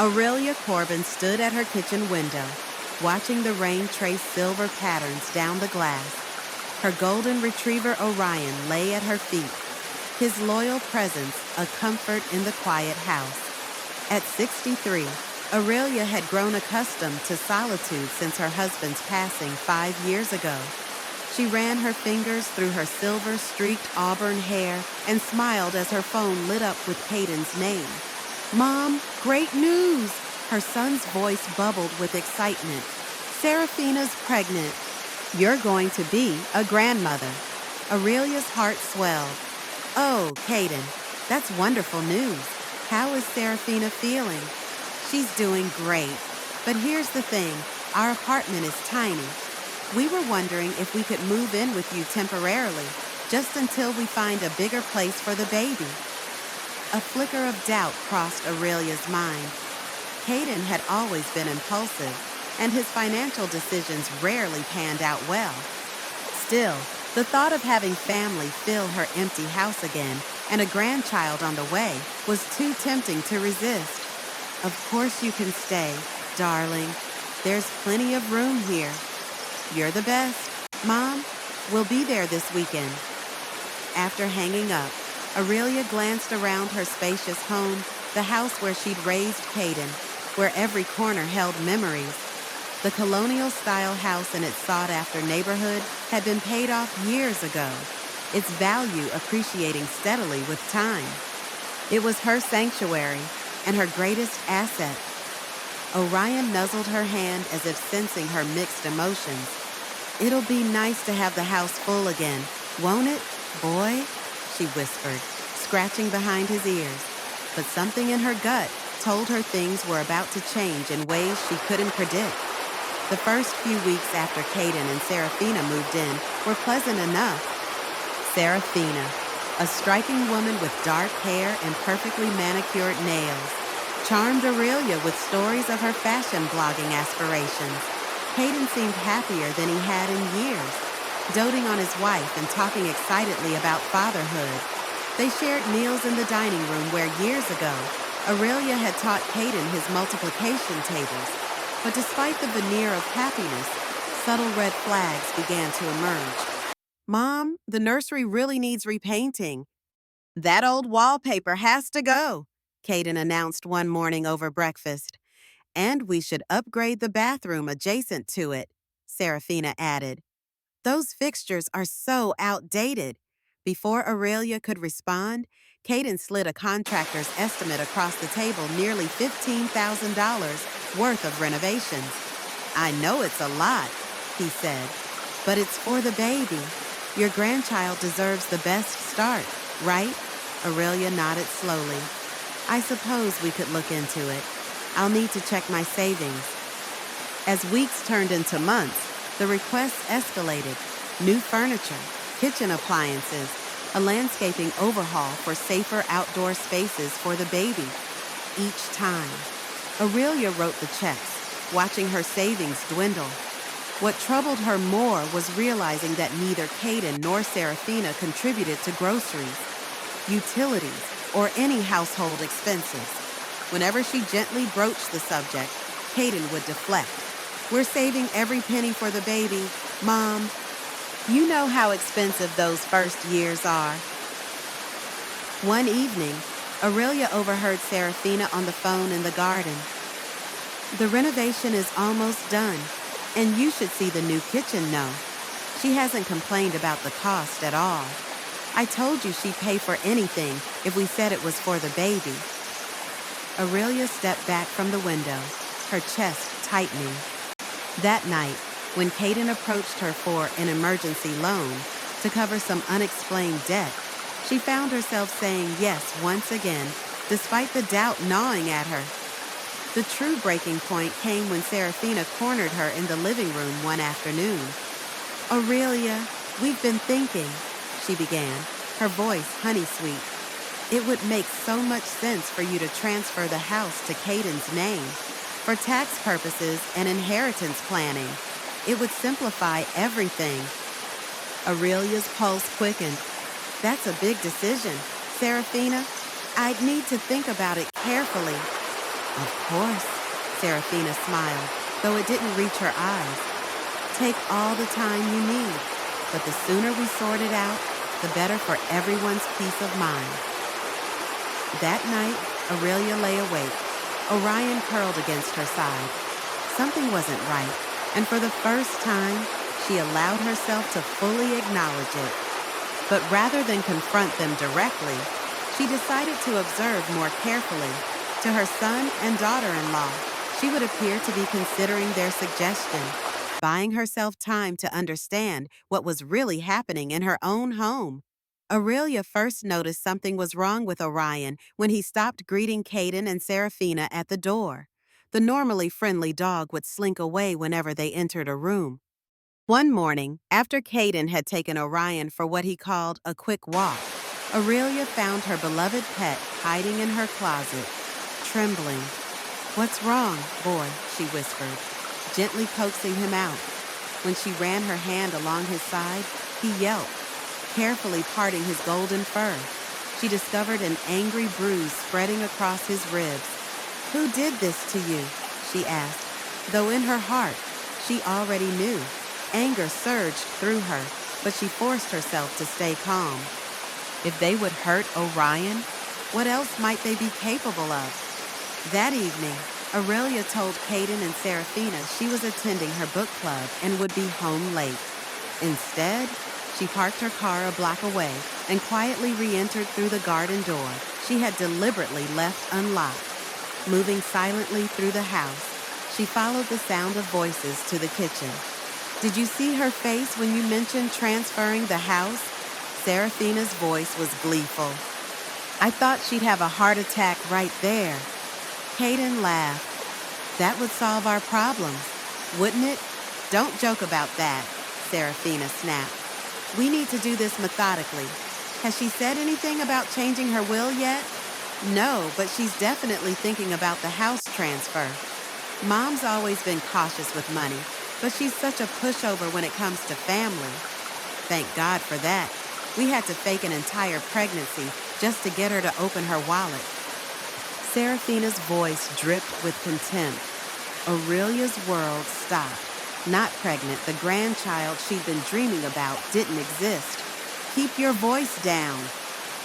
Aurelia Corbin stood at her kitchen window, watching the rain trace silver patterns down the glass. Her golden retriever Orion lay at her feet, his loyal presence a comfort in the quiet house. At 63, Aurelia had grown accustomed to solitude since her husband's passing 5 years ago. She ran her fingers through her silver-streaked auburn hair and smiled as her phone lit up with Caden's name. "Mom, great news!" Her son's voice bubbled with excitement. "Seraphina's pregnant. You're going to be a grandmother." Aurelia's heart swelled. "Oh, Caden, that's wonderful news. How is Seraphina feeling?" "She's doing great. But here's the thing, our apartment is tiny. We were wondering if we could move in with you temporarily, just until we find a bigger place for the baby." A flicker of doubt crossed Aurelia's mind. Caden had always been impulsive, and his financial decisions rarely panned out well. Still, the thought of having family fill her empty house again and a grandchild on the way was too tempting to resist. "Of course you can stay, darling. There's plenty of room here. You're the best. Mom, we'll be there this weekend." After hanging up, Aurelia glanced around her spacious home, the house where she'd raised Caden, where every corner held memories. The colonial-style house in its sought-after neighborhood had been paid off years ago, its value appreciating steadily with time. It was her sanctuary and her greatest asset. Orion nuzzled her hand as if sensing her mixed emotions. "It'll be nice to have the house full again, won't it, boy?" she whispered, scratching behind his ears. But something in her gut told her things were about to change in ways she couldn't predict. The first few weeks after Caden and Seraphina moved in were pleasant enough. Seraphina, a striking woman with dark hair and perfectly manicured nails, charmed Aurelia with stories of her fashion blogging aspirations. Caden seemed happier than he had in years, doting on his wife and talking excitedly about fatherhood. They shared meals in the dining room where years ago, Aurelia had taught Caden his multiplication tables. But despite the veneer of happiness, subtle red flags began to emerge. "Mom, the nursery really needs repainting." "That old wallpaper has to go," Caden announced one morning over breakfast. "And we should upgrade the bathroom adjacent to it," Seraphina added. "Those fixtures are so outdated." Before Aurelia could respond, Caden slid a contractor's estimate across the table, nearly $15,000 worth of renovations. "I know it's a lot," he said, "but it's for the baby. Your grandchild deserves the best start, right?" Aurelia nodded slowly. "I suppose we could look into it. I'll need to check my savings." As weeks turned into months, the requests escalated. New furniture, kitchen appliances, a landscaping overhaul for safer outdoor spaces for the baby. Each time, Aurelia wrote the checks, watching her savings dwindle. What troubled her more was realizing that neither Caden nor Seraphina contributed to groceries, utilities, or any household expenses. Whenever she gently broached the subject, Caden would deflect. "We're saving every penny for the baby, Mom. You know how expensive those first years are." One evening, Aurelia overheard Seraphina on the phone in the garden. "The renovation is almost done, and you should see the new kitchen now." She hasn't complained about the cost at all. "I told you she'd pay for anything if we said it was for the baby." Aurelia stepped back from the window, her chest tightening. That night, when Caden approached her for an emergency loan to cover some unexplained debt, she found herself saying yes once again, despite the doubt gnawing at her. The true breaking point came when Seraphina cornered her in the living room one afternoon. "Aurelia, we've been thinking," she began, her voice honey-sweet. "It would make so much sense for you to transfer the house to Caden's name, for tax purposes and inheritance planning. It would simplify everything." Aurelia's pulse quickened. "That's a big decision, Seraphina. I'd need to think about it carefully." Of course, Seraphina smiled, though it didn't reach her eyes. Take all the time you need, but the sooner we sort it out, the better for everyone's peace of mind. That night, Aurelia lay awake, Orion curled against her side. Something wasn't right, and for the first time, she allowed herself to fully acknowledge it. But rather than confront them directly, she decided to observe more carefully. To her son and daughter-in-law, she would appear to be considering their suggestion, buying herself time to understand what was really happening in her own home. Aurelia first noticed something was wrong with Orion when he stopped greeting Caden and Seraphina at the door. The normally friendly dog would slink away whenever they entered a room. One morning, after Caden had taken Orion for what he called a quick walk, Aurelia found her beloved pet hiding in her closet, trembling. "What's wrong, boy?" she whispered, gently coaxing him out. When she ran her hand along his side, he yelped, carefully parting his golden fur. She discovered an angry bruise spreading across his ribs. "Who did this to you?" she asked, though in her heart, she already knew. Anger surged through her, but she forced herself to stay calm. If they would hurt Orion, what else might they be capable of? That evening, Aurelia told Caden and Seraphina she was attending her book club and would be home late. Instead, she parked her car a block away and quietly re-entered through the garden door she had deliberately left unlocked. Moving silently through the house, she followed the sound of voices to the kitchen. "Did you see her face when you mentioned transferring the house?" Seraphina's voice was gleeful. "I thought she'd have a heart attack right there." Caden laughed. "That would solve our problems, wouldn't it?" "Don't joke about that," Seraphina snapped. "We need to do this methodically. Has she said anything about changing her will yet?" "No, but she's definitely thinking about the house transfer. Mom's always been cautious with money, but she's such a pushover when it comes to family." "Thank God for that. We had to fake an entire pregnancy just to get her to open her wallet." Seraphina's voice dripped with contempt. Aurelia's world stopped. Not pregnant, the grandchild she'd been dreaming about didn't exist. "Keep your voice down,"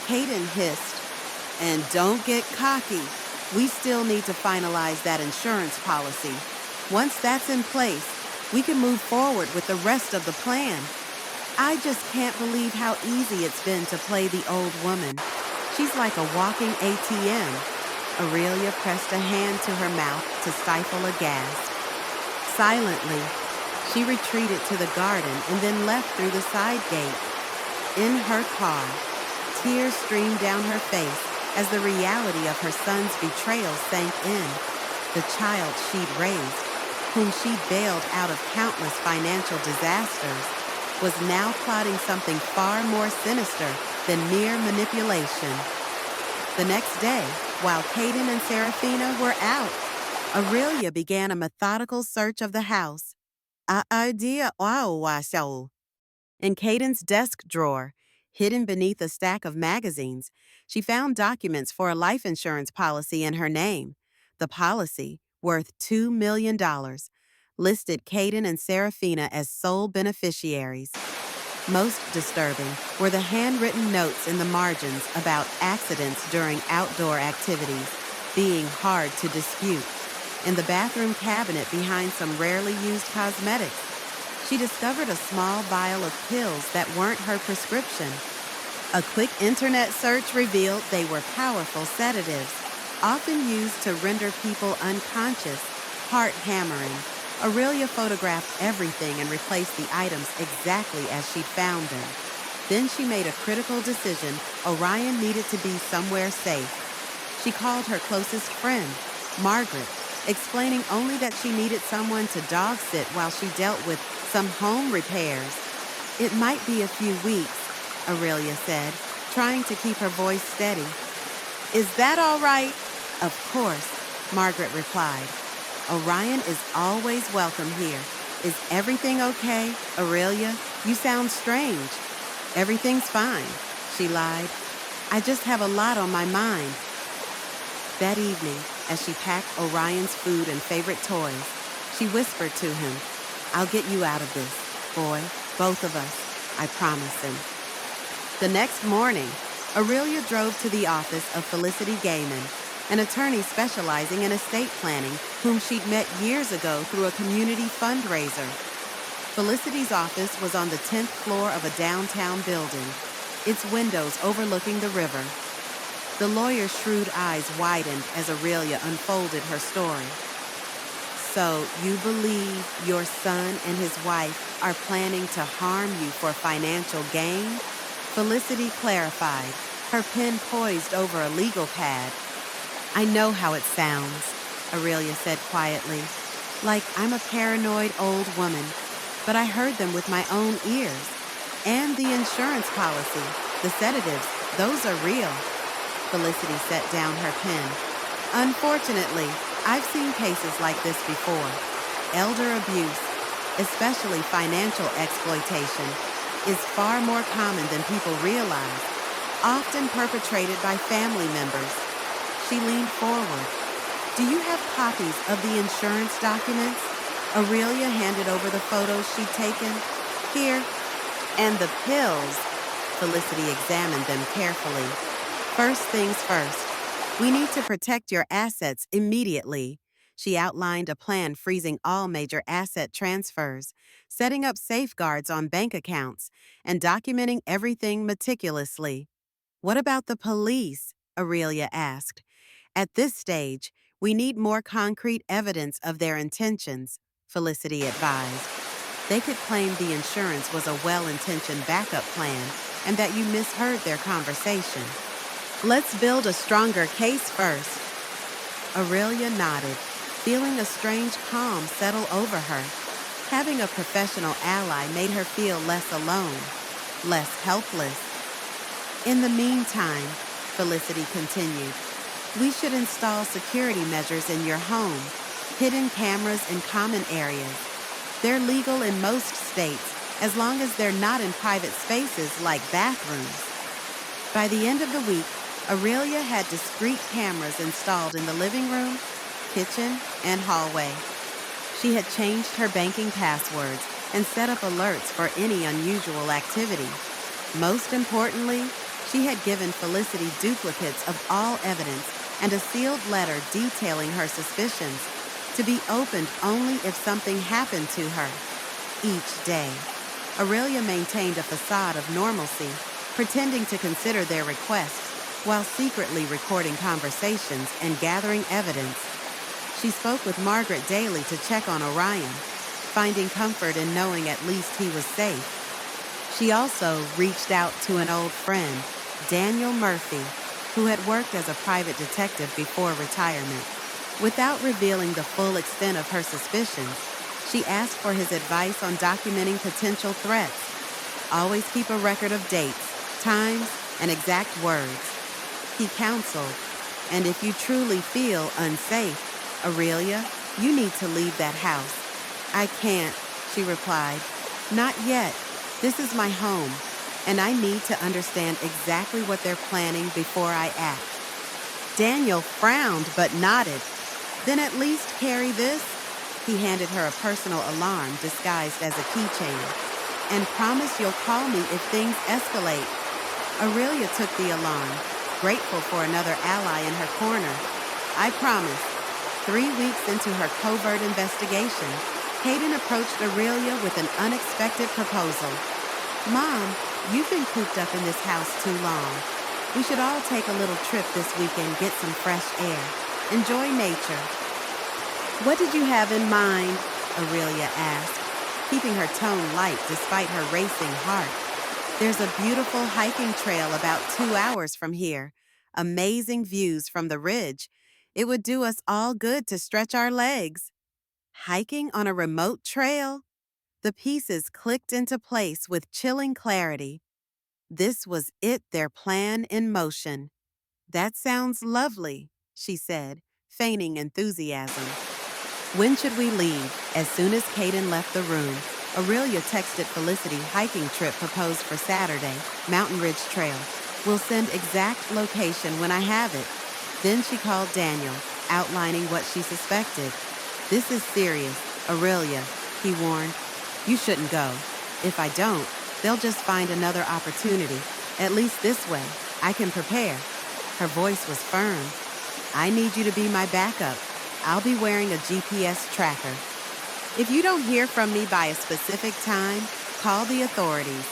Caden hissed. "And don't get cocky. We still need to finalize that insurance policy. Once that's in place, we can move forward with the rest of the plan." "I just can't believe how easy it's been to play the old woman. She's like a walking ATM. Aurelia pressed a hand to her mouth to stifle a gasp. Silently, she retreated to the garden and then left through the side gate. In her car, tears streamed down her face as the reality of her son's betrayal sank in. The child she'd raised, whom she'd bailed out of countless financial disasters, was now plotting something far more sinister than mere manipulation. The next day, while Caden and Seraphina were out, Aurelia began a methodical search of the house. In Caden's desk drawer, hidden beneath a stack of magazines, she found documents for a life insurance policy in her name. The policy, worth $2 million, listed Caden and Seraphina as sole beneficiaries. Most disturbing were the handwritten notes in the margins about accidents during outdoor activities being hard to dispute. In the bathroom cabinet behind some rarely used cosmetics, she discovered a small vial of pills that weren't her prescription. A quick internet search revealed they were powerful sedatives, often used to render people unconscious, heart-hammering. Aurelia photographed everything and replaced the items exactly as she'd found them. Then she made a critical decision. Orion needed to be somewhere safe. She called her closest friend, Margaret, explaining only that she needed someone to dog sit while she dealt with some home repairs. "It might be a few weeks," Aurelia said, trying to keep her voice steady. "Is that all right?" "Of course," Margaret replied. "Orion is always welcome here. Is everything okay, Aurelia? You sound strange." "Everything's fine," she lied. "I just have a lot on my mind." That evening, As she packed Orion's food and favorite toys, she whispered to him, "I'll get you out of this, boy, both of us, I promise him." The next morning, Aurelia drove to the office of Felicity Gaiman, an attorney specializing in estate planning whom she'd met years ago through a community fundraiser. Felicity's office was on the 10th floor of a downtown building, its windows overlooking the river. The lawyer's shrewd eyes widened as Aurelia unfolded her story. "So you believe your son and his wife are planning to harm you for financial gain?" Felicity clarified, her pen poised over a legal pad. "I know how it sounds," Aurelia said quietly, "like I'm a paranoid old woman, but I heard them with my own ears. And the insurance policy, the sedatives, those are real." Felicity set down her pen. "Unfortunately, I've seen cases like this before. Elder abuse, especially financial exploitation, is far more common than people realize, often perpetrated by family members." She leaned forward. "Do you have copies of the insurance documents?" Aurelia handed over the photos she'd taken. "Here." "And the pills." Felicity examined them carefully. "First things first. We need to protect your assets immediately." She outlined a plan freezing all major asset transfers, setting up safeguards on bank accounts, and documenting everything meticulously. "What about the police?" Aurelia asked. "At this stage, we need more concrete evidence of their intentions," Felicity advised. "They could claim the insurance was a well-intentioned backup plan and that you misheard their conversation. Let's build a stronger case first." Aurelia nodded, feeling a strange calm settle over her. Having a professional ally made her feel less alone, less helpless. "In the meantime," Felicity continued, "we should install security measures in your home, hidden cameras in common areas. They're legal in most states as long as they're not in private spaces like bathrooms." By the end of the week, Aurelia had discrete cameras installed in the living room, kitchen, and hallway. She had changed her banking passwords and set up alerts for any unusual activity. Most importantly, she had given Felicity duplicates of all evidence and a sealed letter detailing her suspicions, to be opened only if something happened to her. Each day, Aurelia maintained a facade of normalcy, pretending to consider their requests while secretly recording conversations and gathering evidence. She spoke with Margaret daily to check on Orion, finding comfort in knowing at least he was safe. She also reached out to an old friend, Daniel Murphy, who had worked as a private detective before retirement. Without revealing the full extent of her suspicions, she asked for his advice on documenting potential threats. Always keep a record of dates, times, and exact words. He counseled, "And if you truly feel unsafe, Aurelia, you need to leave that house." "I can't," she replied. "Not yet. This is my home, and I need to understand exactly what they're planning before I act." Daniel frowned but nodded. "Then at least carry this." He handed her a personal alarm disguised as a keychain. "And promise you'll call me if things escalate." Aurelia took the alarm, grateful for another ally in her corner. "I promise." 3 weeks into her covert investigation, Hayden approached Aurelia with an unexpected proposal. "Mom, you've been cooped up in this house too long. We should all take a little trip this weekend, get some fresh air. Enjoy nature." "What did you have in mind?" Aurelia asked, keeping her tone light despite her racing heart. "There's a beautiful hiking trail about 2 hours from here. Amazing views from the ridge. It would do us all good to stretch our legs." Hiking on a remote trail? The pieces clicked into place with chilling clarity. This was it, their plan in motion. "That sounds lovely," she said, feigning enthusiasm. "When should we leave?" As soon as Caden left the room, Aurelia texted Felicity hiking trip proposed for Saturday, Mountain Ridge Trail. "We'll send exact location when I have it." Then she called Daniel. outlining what she suspected. "This is serious, Aurelia," he warned. "You shouldn't go. If I don't, they'll just find another opportunity. At least this way, I can prepare." Her voice was firm. "I need you to be my backup. I'll be wearing a GPS tracker. If you don't hear from me by a specific time, call the authorities."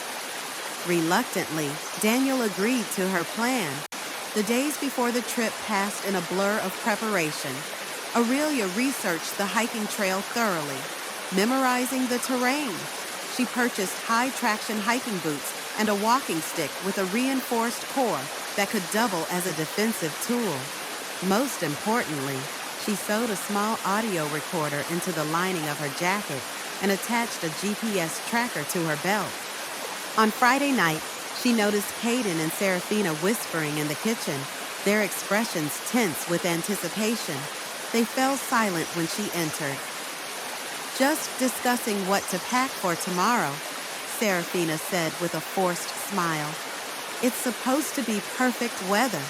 Reluctantly, Daniel agreed to her plan. The days before the trip passed in a blur of preparation. Aurelia researched the hiking trail thoroughly, memorizing the terrain. She purchased high-traction hiking boots and a walking stick with a reinforced core that could double as a defensive tool. Most importantly, she sewed a small audio recorder into the lining of her jacket and attached a GPS tracker to her belt. On Friday night, she noticed Caden and Serafina whispering in the kitchen, their expressions tense with anticipation. They fell silent when she entered. "Just discussing what to pack for tomorrow," Serafina said with a forced smile. "It's supposed to be perfect weather."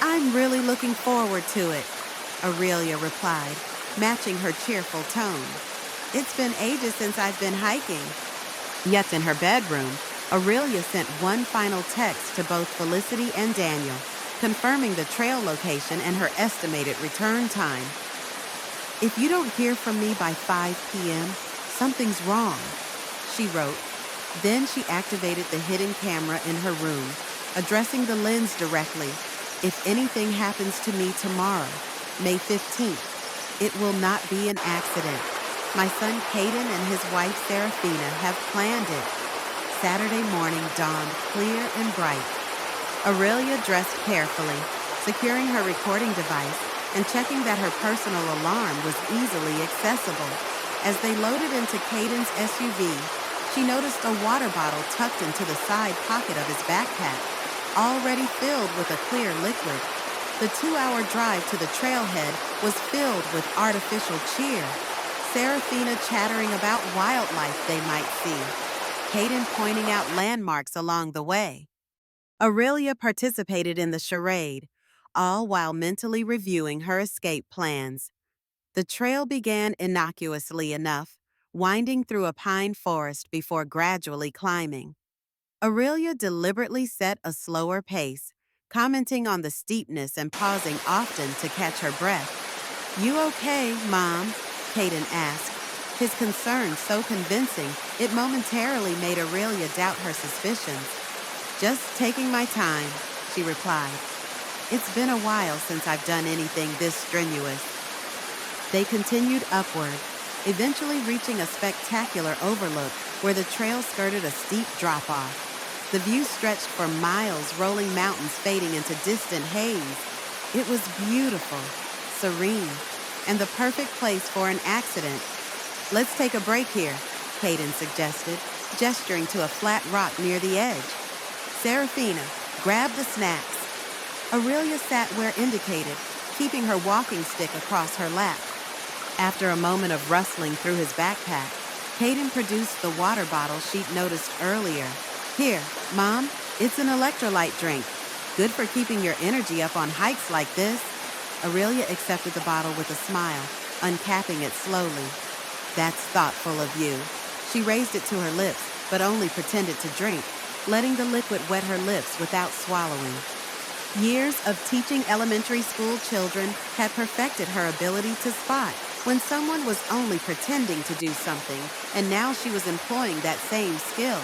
"I'm really looking forward to it," Aurelia replied, matching her cheerful tone. "It's been ages since I've been hiking." Yet in her bedroom, Aurelia sent one final text to both Felicity and Daniel, confirming the trail location and her estimated return time. "If you don't hear from me by 5 p.m., something's wrong," she wrote. Then she activated the hidden camera in her room, addressing the lens directly. "If anything happens to me tomorrow, May 15th, it will not be an accident. My son Caden and his wife Serafina have planned it." Saturday morning dawned clear and bright. Aurelia dressed carefully, securing her recording device and checking that her personal alarm was easily accessible. As they loaded into Caden's SUV, she noticed a water bottle tucked into the side pocket of his backpack, already filled with a clear liquid. The 2-hour drive to the trailhead was filled with artificial cheer. Serafina chattering about wildlife they might see, Caden pointing out landmarks along the way. Aurelia participated in the charade, all while mentally reviewing her escape plans. The trail began innocuously enough, winding through a pine forest before gradually climbing. Aurelia deliberately set a slower pace, commenting on the steepness and pausing often to catch her breath. "You okay, Mom?" Caden asked, his concern so convincing it momentarily made Aurelia doubt her suspicions. "Just taking my time," she replied. "It's been a while since I've done anything this strenuous." They continued upward, eventually reaching a spectacular overlook where the trail skirted a steep drop-off. The view stretched for miles, rolling mountains fading into distant haze. It was beautiful, serene, and the perfect place for an accident. "Let's take a break here," Caden suggested, gesturing to a flat rock near the edge. "Serafina, grab the snacks." Aurelia sat where indicated, keeping her walking stick across her lap. After a moment of rustling through his backpack, Caden produced the water bottle she'd noticed earlier. "Here, Mom, it's an electrolyte drink. Good for keeping your energy up on hikes like this." Aurelia accepted the bottle with a smile, uncapping it slowly. "That's thoughtful of you." She raised it to her lips, but only pretended to drink, letting the liquid wet her lips without swallowing. Years of teaching elementary school children had perfected her ability to spot when someone was only pretending to do something, and now she was employing that same skill.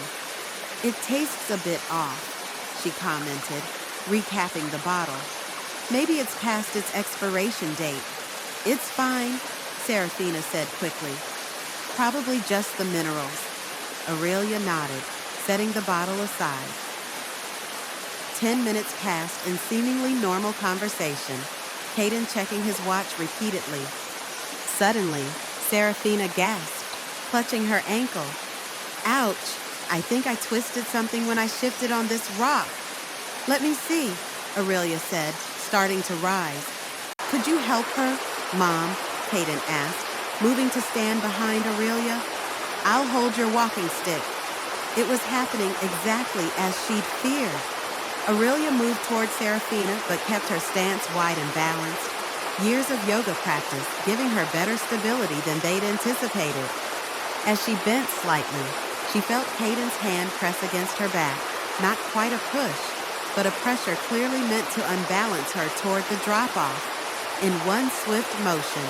"It tastes a bit off," she commented, recapping the bottle. "Maybe it's past its expiration date." "It's fine," Serafina said quickly. "Probably just the minerals." Aurelia nodded, setting the bottle aside. 10 minutes passed in seemingly normal conversation, Caden checking his watch repeatedly. Suddenly, Serafina gasped, clutching her ankle. "Ouch! I think I twisted something when I shifted on this rock." "Let me see," Aurelia said, starting to rise. "Could you help her, Mom?" Caden asked, moving to stand behind Aurelia. "I'll hold your walking stick." It was happening exactly as she'd feared. Aurelia moved toward Serafina but kept her stance wide and balanced. Years of yoga practice giving her better stability than they'd anticipated. As she bent slightly, she felt Caden's hand press against her back, not quite a push, but a pressure clearly meant to unbalance her toward the drop-off. In one swift motion,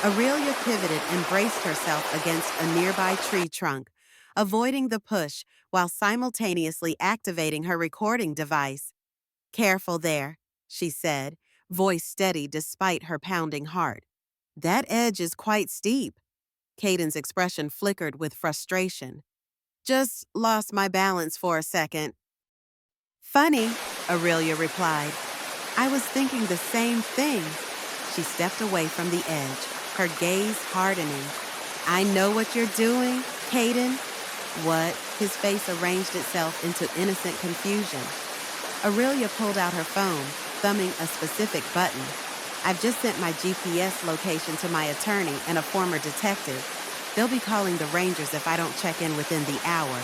Aurelia pivoted and braced herself against a nearby tree trunk, avoiding the push while simultaneously activating her recording device. "Careful there," she said, voice steady despite her pounding heart. "That edge is quite steep." Caden's expression flickered with frustration. "Just lost my balance for a second." "Funny," Aurelia replied. "I was thinking the same thing." She stepped away from the edge, her gaze hardening. "I know what you're doing, Caden." "What?" His face arranged itself into innocent confusion. Aurelia pulled out her phone, thumbing a specific button. "I've just sent my GPS location to my attorney and a former detective. They'll be calling the Rangers if I don't check in within the hour."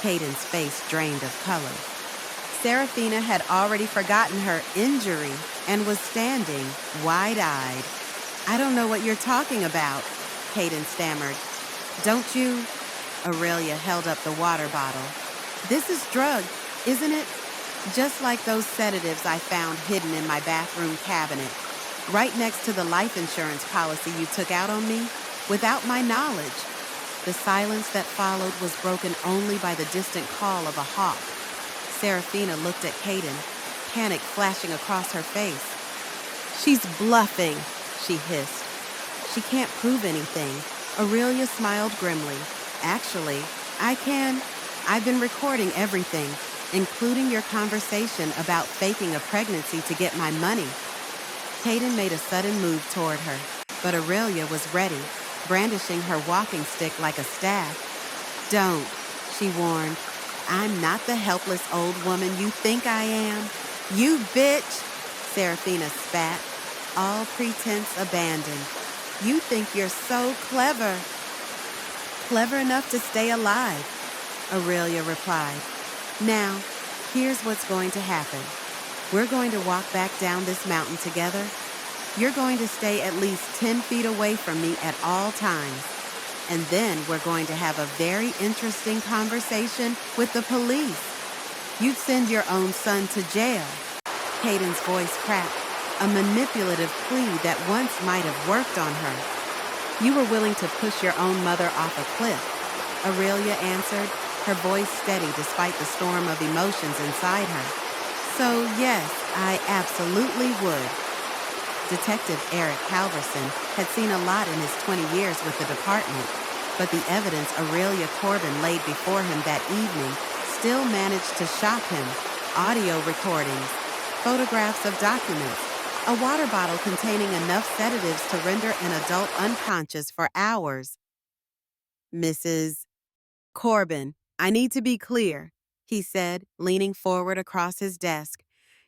Caden's face drained of color. Serafina had already forgotten her injury and was standing, wide-eyed. "I don't know what you're talking about," Caden stammered. "Don't you?" Aurelia held up the water bottle. "This is drugged, isn't it? Just like those sedatives I found hidden in my bathroom cabinet, right next to the life insurance policy you took out on me, without my knowledge." The silence that followed was broken only by the distant call of a hawk. Serafina looked at Caden, panic flashing across her face. "She's bluffing," she hissed. "She can't prove anything." Aurelia smiled grimly. "Actually, I can. I've been recording everything, including your conversation about faking a pregnancy to get my money." Caden made a sudden move toward her, but Aurelia was ready, brandishing her walking stick like a staff. "Don't," she warned. "I'm not the helpless old woman you think I am." "You bitch!" Serafina spat, all pretense abandoned. "You think you're so clever." "Clever enough to stay alive," Aurelia replied. "Now, here's what's going to happen. We're going to walk back down this mountain together. You're going to stay at least 10 feet away from me at all times. And then we're going to have a very interesting conversation with the police. You'd send your own son to jail." Caden's voice cracked, a manipulative plea that once might have worked on her. "You were willing to push your own mother off a cliff," Aurelia answered, her voice steady despite the storm of emotions inside her. "So yes, I absolutely would." Detective Eric Halverson had seen a lot in his 20 years with the department, but the evidence Aurelia Corbin laid before him that evening still managed to shock him. Audio recordings, photographs of documents, a water bottle containing enough sedatives to render an adult unconscious for hours. "Mrs. Corbin, I need to be clear," he said, leaning forward across his desk.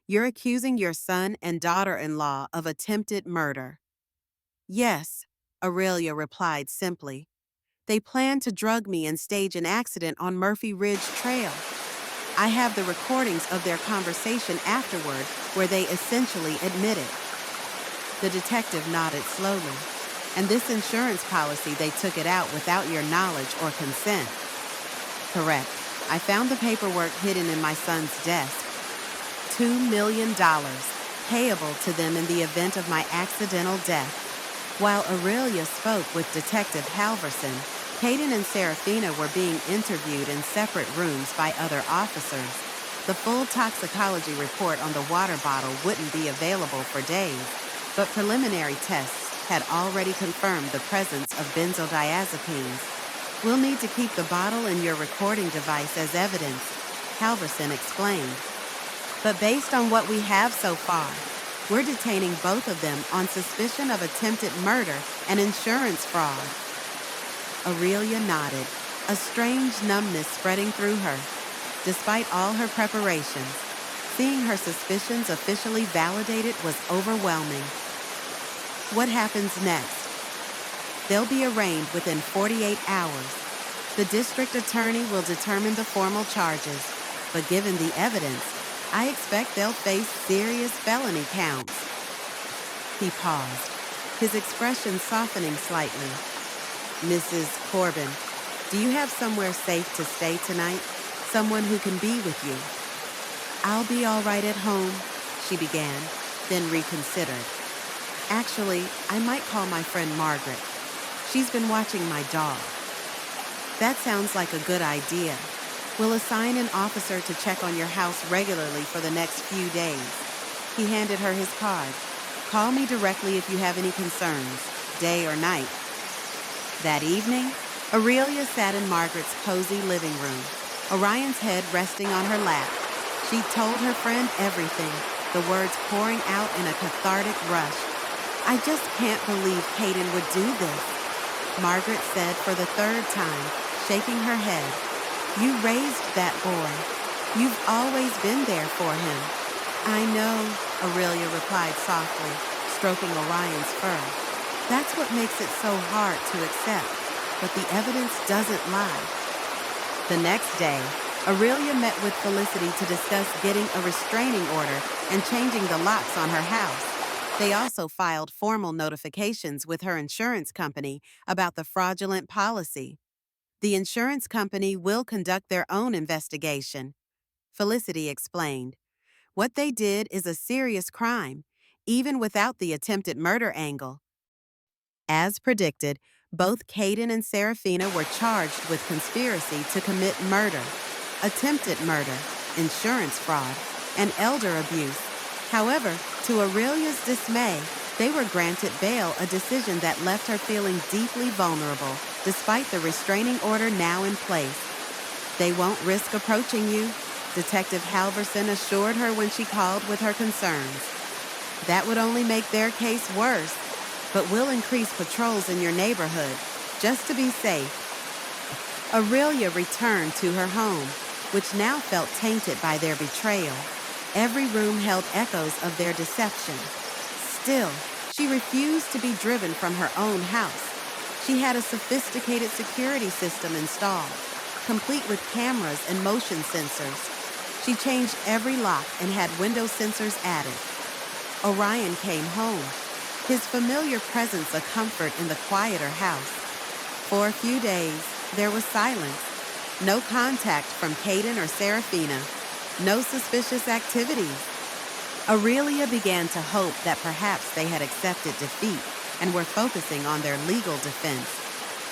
"You're accusing your son and daughter-in-law of attempted murder." "Yes," Aurelia replied simply. "They planned to drug me and stage an accident on Murphy Ridge Trail. I have the recordings of their conversation afterward where they essentially admit it." The detective nodded slowly. "And this insurance policy, they took it out without your knowledge or consent." "Correct. I found the paperwork hidden in my son's desk. $2 million, payable to them in the event of my accidental death." While Aurelia spoke with Detective Halverson, Caden and Serafina were being interviewed in separate rooms by other officers. The full toxicology report on the water bottle wouldn't be available for days, but preliminary tests had already confirmed the presence of benzodiazepines. "We'll need to keep the bottle and your recording device as evidence," Halverson explained. "But based on what we have so far, we're detaining both of them on suspicion of attempted murder and insurance fraud." Aurelia nodded, a strange numbness spreading through her. Despite all her preparations, seeing her suspicions officially validated was overwhelming. "What happens next?" "They'll be arraigned within 48 hours. The district attorney will determine the formal charges, but given the evidence, I expect they'll face serious felony counts." He paused, his expression softening slightly. Mrs. Corbin, do you have somewhere safe to stay tonight? Someone who can be with you? I'll be all right at home, she began, then reconsidered. Actually, I might call my friend Margaret. She's been watching my dog. That sounds like a good idea. We'll assign an officer to check on your house regularly for the next few days. He handed her his card. Call me directly if you have any concerns, day or night. That evening, Aurelia sat in Margaret's cozy living room, Orion's head resting on her lap. She told her friend everything, the words pouring out in a cathartic rush. I just can't believe Caden would do this, Margaret said for the third time, shaking her head. You raised that boy. You've always been there for him. I know, Aurelia replied softly, stroking Orion's fur. That's what makes it so hard to accept, but the evidence doesn't lie. The next day, Aurelia met with Felicity to discuss getting a restraining order and changing the locks on her house. They also filed formal notifications with her insurance company about the fraudulent policy. The insurance company will conduct their own investigation, Felicity explained. What they did is a serious crime, even without the attempted murder angle. As predicted, both Caden and Serafina were charged with conspiracy to commit murder, attempted murder, insurance fraud, and elder abuse. However, to Aurelia's dismay, they were granted bail, a decision that left her feeling deeply vulnerable, despite the restraining order now in place. They won't risk approaching you, Detective Halverson assured her when she called with her concerns. That would only make their case worse, but we'll increase patrols in your neighborhood, just to be safe. Aurelia returned to her home, which now felt tainted by their betrayal. Every room held echoes of their deception. Still, she refused to be driven from her own house. She had a sophisticated security system installed, complete with cameras and motion sensors. She changed every lock and had window sensors added. Orion came home, his familiar presence a comfort in the quieter house. For a few days, there was silence. No contact from Caden or Serafina. No suspicious activities. Aurelia began to hope that perhaps they had accepted defeat and were focusing on their legal defense.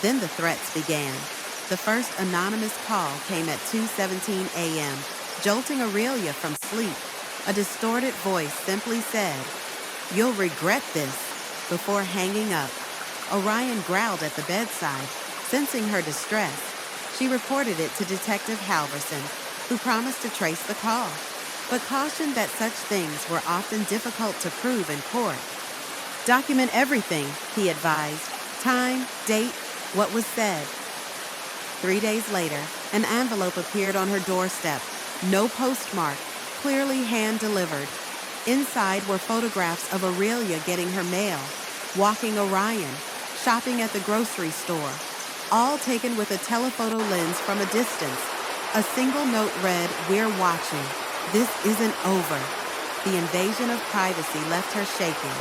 Then the threats began. The first anonymous call came at 2:17 a.m., jolting Aurelia from sleep. A distorted voice simply said, "You'll regret this," before hanging up. Orion growled at the bedside, sensing her distress. She reported it to Detective Halverson, who promised to trace the call, but cautioned that such things were often difficult to prove in court. Document everything, he advised. Time, date, what was said. 3 days later, an envelope appeared on her doorstep. No postmark, clearly hand-delivered. Inside were photographs of Aurelia getting her mail, walking Orion, shopping at the grocery store, all taken with a telephoto lens from a distance. A single note read, "We're watching. This isn't over." The invasion of privacy left her shaking.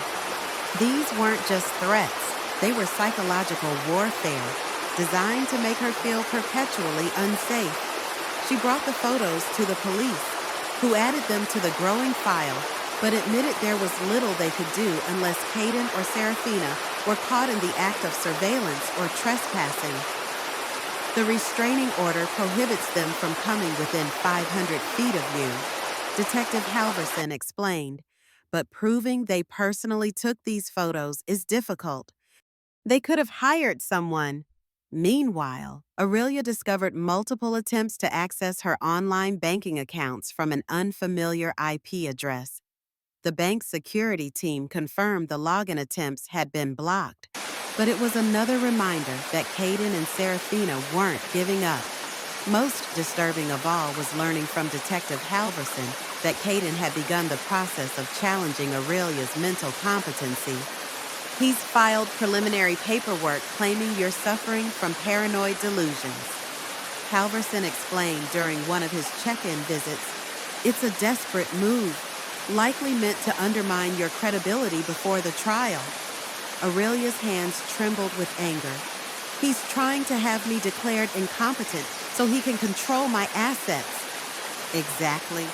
These weren't just threats. They were psychological warfare, designed to make her feel perpetually unsafe. She brought the photos to the police, who added them to the growing file, but admitted there was little they could do unless Caden or Serafina were caught in the act of surveillance or trespassing. The restraining order prohibits them from coming within 500 feet of you, Detective Halverson explained, but proving they personally took these photos is difficult. They could have hired someone. Meanwhile, Aurelia discovered multiple attempts to access her online banking accounts from an unfamiliar IP address. The bank's security team confirmed the login attempts had been blocked, but it was another reminder that Caden and Serafina weren't giving up. Most disturbing of all was learning from Detective Halverson that Caden had begun the process of challenging Aurelia's mental competency. He's filed preliminary paperwork claiming you're suffering from paranoid delusions, Halverson explained during one of his check-in visits. It's a desperate move. likely meant to undermine your credibility before the trial. Aurelia's hands trembled with anger. He's trying to have me declared incompetent so he can control my assets. Exactly.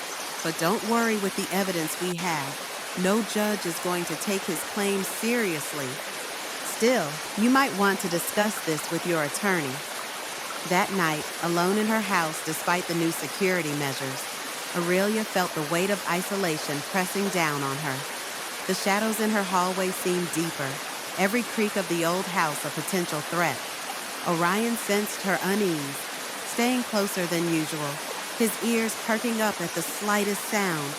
But don't worry with the evidence we have. No judge is going to take his claims seriously. Still, you might want to discuss this with your attorney. That night, alone in her house despite the new security measures, Aurelia felt the weight of isolation pressing down on her. The shadows in her hallway seemed deeper, every creak of the old house a potential threat. Orion sensed her unease, staying closer than usual, his ears perking up at the slightest sound.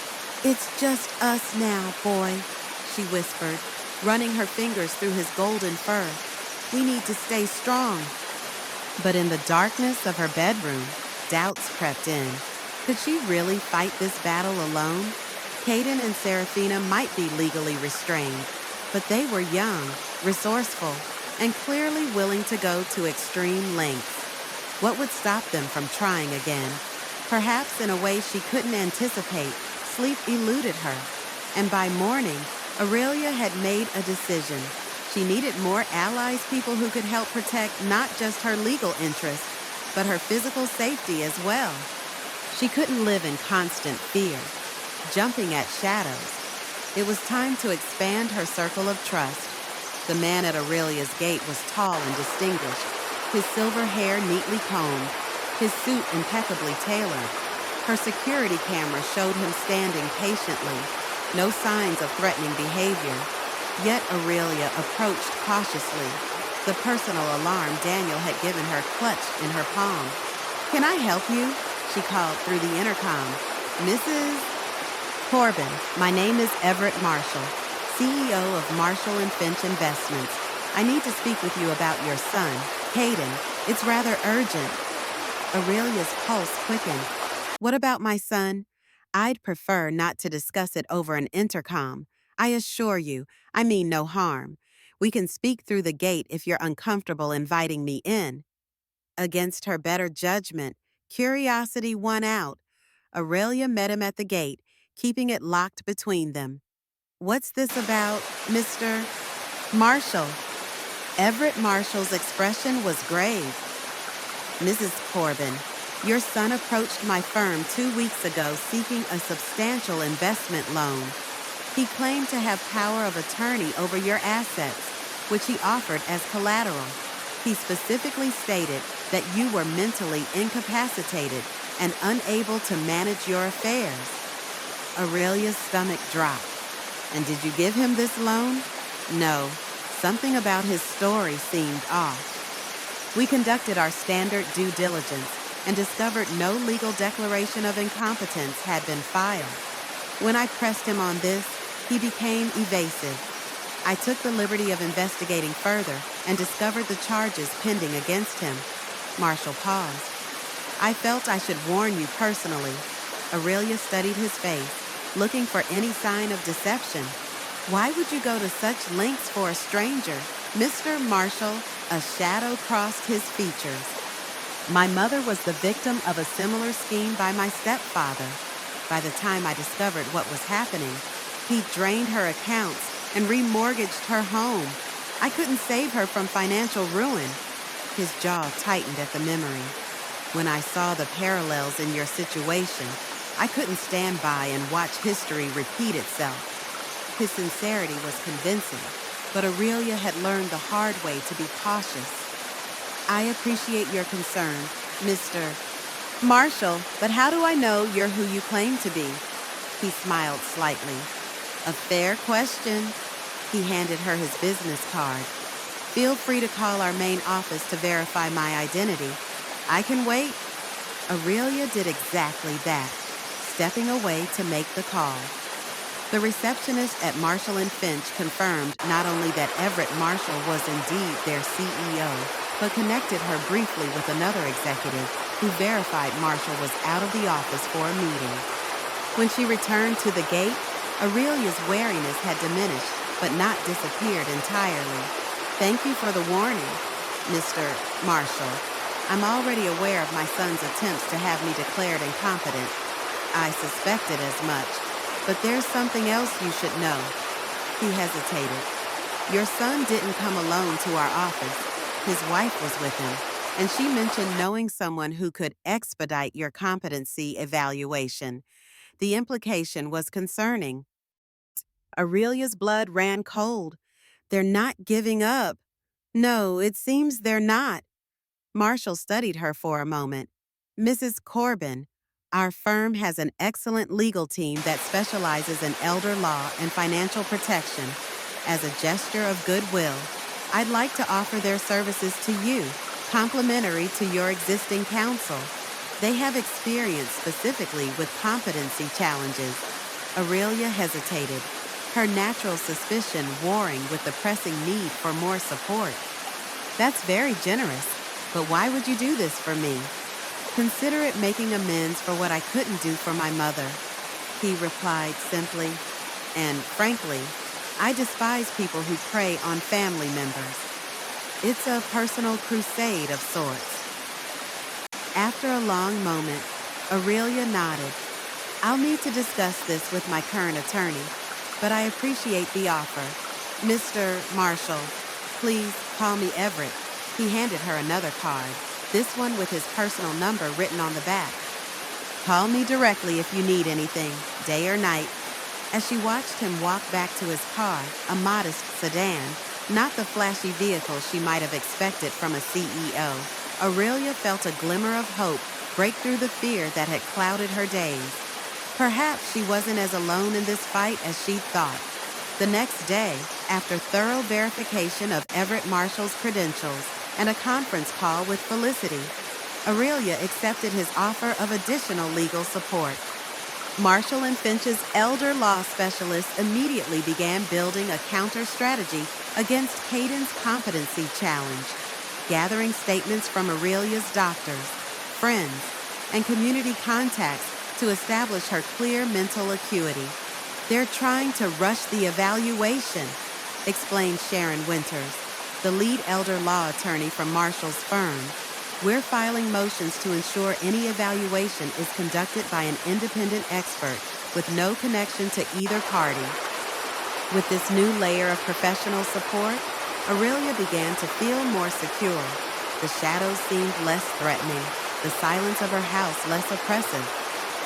"It's just us now, boy," she whispered, running her fingers through his golden fur. "We need to stay strong." But in the darkness of her bedroom, doubts crept in. Could she really fight this battle alone? Caden and Seraphina might be legally restrained, but they were young, resourceful, and clearly willing to go to extreme lengths. What would stop them from trying again? Perhaps in a way she couldn't anticipate, sleep eluded her. And by morning, Aurelia had made a decision. She needed more allies, people who could help protect not just her legal interests, but her physical safety as well. She couldn't live in constant fear, jumping at shadows. It was time to expand her circle of trust. The man at Aurelia's gate was tall and distinguished, his silver hair neatly combed, his suit impeccably tailored. Her security camera showed him standing patiently, no signs of threatening behavior. Yet Aurelia approached cautiously, the personal alarm Daniel had given her clutched in her palm. "Can I help you?" she called through the intercom. "Mrs. Corbin, my name is Everett Marshall, CEO of Marshall and Finch Investments. I need to speak with you about your son, Caden. It's rather urgent." Aurelia's pulse quickened. "What about my son? I'd prefer not to discuss it over an intercom. I assure you, I mean no harm. We can speak through the gate if you're uncomfortable inviting me in." Against her better judgment, curiosity won out. Aurelia met him at the gate, keeping it locked between them. "What's this about, Mr. Marshall?" Everett Marshall's expression was grave. "Mrs. Corbin, your son approached my firm 2 weeks ago seeking a substantial investment loan. He claimed to have power of attorney over your assets, which he offered as collateral. He specifically stated that you were mentally incapacitated and unable to manage your affairs." Aurelia's stomach dropped. "And did you give him this loan?" "No. Something about his story seemed off." We conducted our standard due diligence and discovered no legal declaration of incompetence had been filed. When I pressed him on this, he became evasive. I took the liberty of investigating further and discovered the charges pending against him. Marshall paused. "I felt I should warn you personally." Aurelia studied his face, looking for any sign of deception. "Why would you go to such lengths for a stranger, Mr. Marshall?" A shadow crossed his features. "My mother was the victim of a similar scheme by my stepfather. By the time I discovered what was happening, he drained her accounts and remortgaged her home. I couldn't save her from financial ruin." His jaw tightened at the memory. "When I saw the parallels in your situation, I couldn't stand by and watch history repeat itself." His sincerity was convincing, but Aurelia had learned the hard way to be cautious. "I appreciate your concern, Mr. Marshall, but how do I know you're who you claim to be?" He smiled slightly. "A fair question." He handed her his business card. "Feel free to call our main office to verify my identity. I can wait." Aurelia did exactly that, stepping away to make the call. The receptionist at Marshall and Finch confirmed not only that Everett Marshall was indeed their CEO, but connected her briefly with another executive who verified Marshall was out of the office for a meeting. When she returned to the gate, Aurelia's wariness had diminished, but not disappeared entirely. "Thank you for the warning, Mr. Marshall. I'm already aware of my son's attempts to have me declared incompetent. I suspected as much. But there's something else you should know. He hesitated. Your son didn't come alone to our office. His wife was with him, and she mentioned knowing someone who could expedite your competency evaluation. The implication was concerning. Aurelia's blood ran cold. They're not giving up. No, it seems they're not. Marshall studied her for a moment. Mrs. Corbin, our firm has an excellent legal team that specializes in elder law and financial protection. As a gesture of goodwill, I'd like to offer their services to you, complimentary to your existing counsel. They have experience specifically with competency challenges. Aurelia hesitated, her natural suspicion warring with the pressing need for more support. That's very generous, but why would you do this for me? Consider it making amends for what I couldn't do for my mother, he replied simply. And frankly, I despise people who prey on family members. It's a personal crusade of sorts. After a long moment, Aurelia nodded. I'll need to discuss this with my current attorney, but I appreciate the offer. Mr. Marshall, please call me Everett. He handed her another card, this one with his personal number written on the back. Call me directly if you need anything, day or night. As she watched him walk back to his car, a modest sedan, not the flashy vehicle she might have expected from a CEO, Aurelia felt a glimmer of hope break through the fear that had clouded her days. Perhaps she wasn't as alone in this fight as she'd thought. The next day, after thorough verification of Everett Marshall's credentials and a conference call with Felicity, Aurelia accepted his offer of additional legal support. Marshall and Finch's elder law specialists immediately began building a counter-strategy against Caden's competency challenge, gathering statements from Aurelia's doctors, friends, and community contacts to establish her clear mental acuity. They're trying to rush the evaluation, explained Sharon Winters, the lead elder law attorney from Marshall's firm. We're filing motions to ensure any evaluation is conducted by an independent expert with no connection to either party. With this new layer of professional support, Aurelia began to feel more secure. The shadows seemed less threatening, the silence of her house less oppressive.